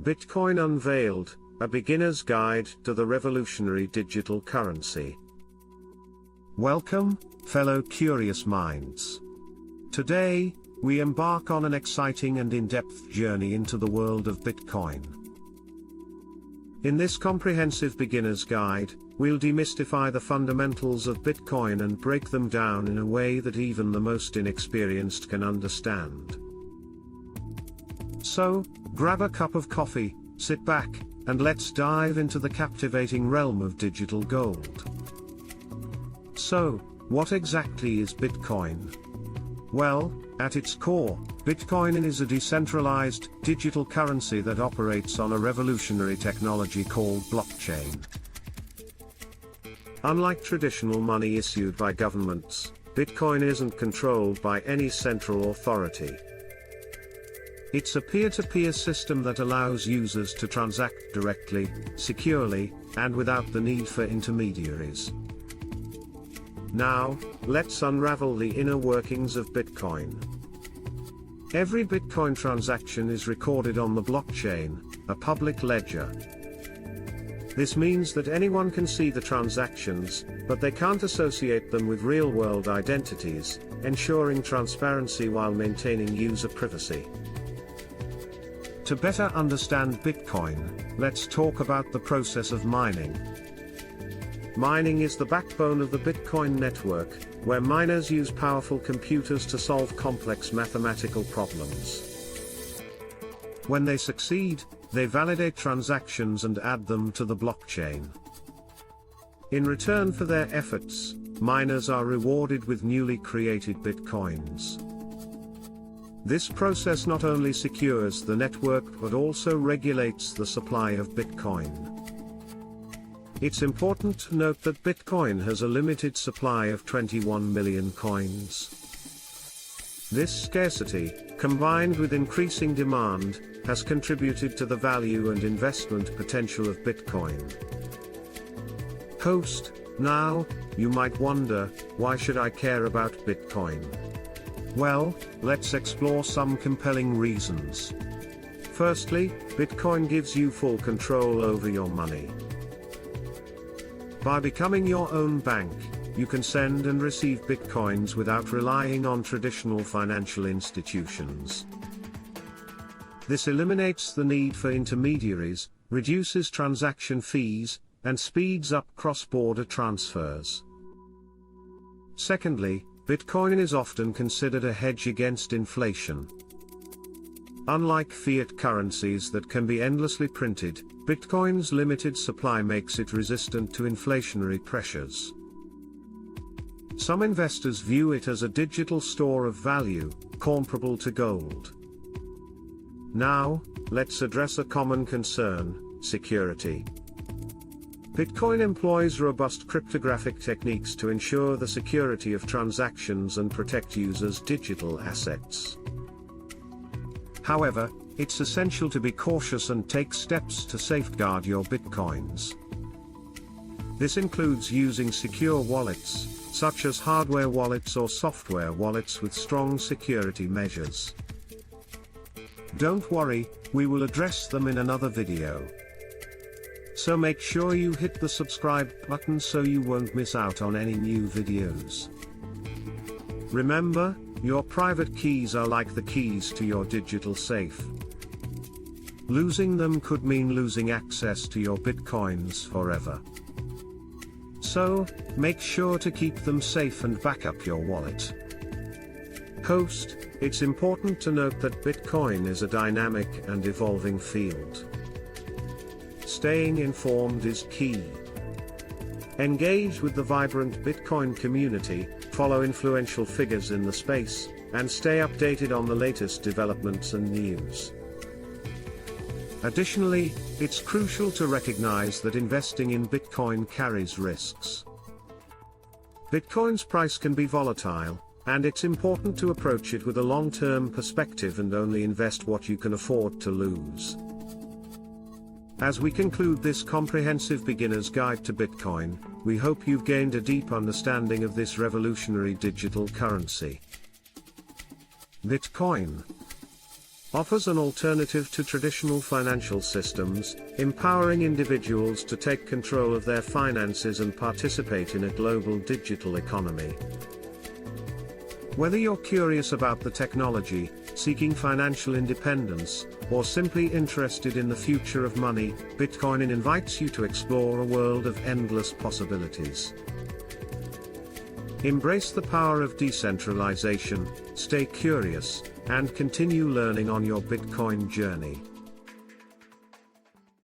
Bitcoin Unveiled, a beginner's guide to the revolutionary digital currency. Welcome, fellow curious minds. Today, we embark on an exciting and in-depth journey into the world of Bitcoin. In this comprehensive beginner's guide, we'll demystify the fundamentals of Bitcoin and break them down in a way that even the most inexperienced can understand. So, grab a cup of coffee, sit back, and let's dive into the captivating realm of digital gold. So, what exactly is Bitcoin? Well, at its core, Bitcoin is a decentralized, digital currency that operates on a revolutionary technology called blockchain. Unlike traditional money issued by governments, Bitcoin isn't controlled by any central authority. It's a peer-to-peer system that allows users to transact directly, securely, and without the need for intermediaries. Now, let's unravel the inner workings of Bitcoin. Every Bitcoin transaction is recorded on the blockchain, a public ledger. This means that anyone can see the transactions, but they can't associate them with real-world identities, ensuring transparency while maintaining user privacy. To better understand Bitcoin, let's talk about the process of mining. Mining is the backbone of the Bitcoin network, where miners use powerful computers to solve complex mathematical problems. When they succeed, they validate transactions and add them to the blockchain. In return for their efforts, miners are rewarded with newly created Bitcoins. This process not only secures the network but also regulates the supply of Bitcoin. It's important to note that Bitcoin has a limited supply of 21 million coins. This scarcity, combined with increasing demand, has contributed to the value and investment potential of Bitcoin. Host, now, you might wonder, why should I care about Bitcoin? Well, let's explore some compelling reasons. Firstly, Bitcoin gives you full control over your money. By becoming your own bank, you can send and receive Bitcoins without relying on traditional financial institutions. This eliminates the need for intermediaries, reduces transaction fees, and speeds up cross-border transfers. Secondly, Bitcoin is often considered a hedge against inflation. Unlike fiat currencies that can be endlessly printed, Bitcoin's limited supply makes it resistant to inflationary pressures. Some investors view it as a digital store of value, comparable to gold. Now, let's address a common concern: security. Bitcoin employs robust cryptographic techniques to ensure the security of transactions and protect users' digital assets. However, it's essential to be cautious and take steps to safeguard your Bitcoins. This includes using secure wallets, such as hardware wallets or software wallets with strong security measures. Don't worry, we will address them in another video. So make sure you hit the subscribe button so you won't miss out on any new videos. Remember, your private keys are like the keys to your digital safe. Losing them could mean losing access to your Bitcoins forever. So, make sure to keep them safe and back up your wallet. Host, it's important to note that Bitcoin is a dynamic and evolving field. Staying informed is key. Engage with the vibrant Bitcoin community, follow influential figures in the space, and stay updated on the latest developments and news. Additionally, it's crucial to recognize that investing in Bitcoin carries risks. Bitcoin's price can be volatile, and it's important to approach it with a long-term perspective and only invest what you can afford to lose. As we conclude this comprehensive beginner's guide to Bitcoin, we hope you've gained a deep understanding of this revolutionary digital currency. Bitcoin. offers an alternative to traditional financial systems, empowering individuals to take control of their finances and participate in a global digital economy. Whether you're curious about the technology, seeking financial independence, or simply interested in the future of money, Bitcoin invites you to explore a world of endless possibilities. Embrace the power of decentralization, stay curious, and continue learning on your Bitcoin journey.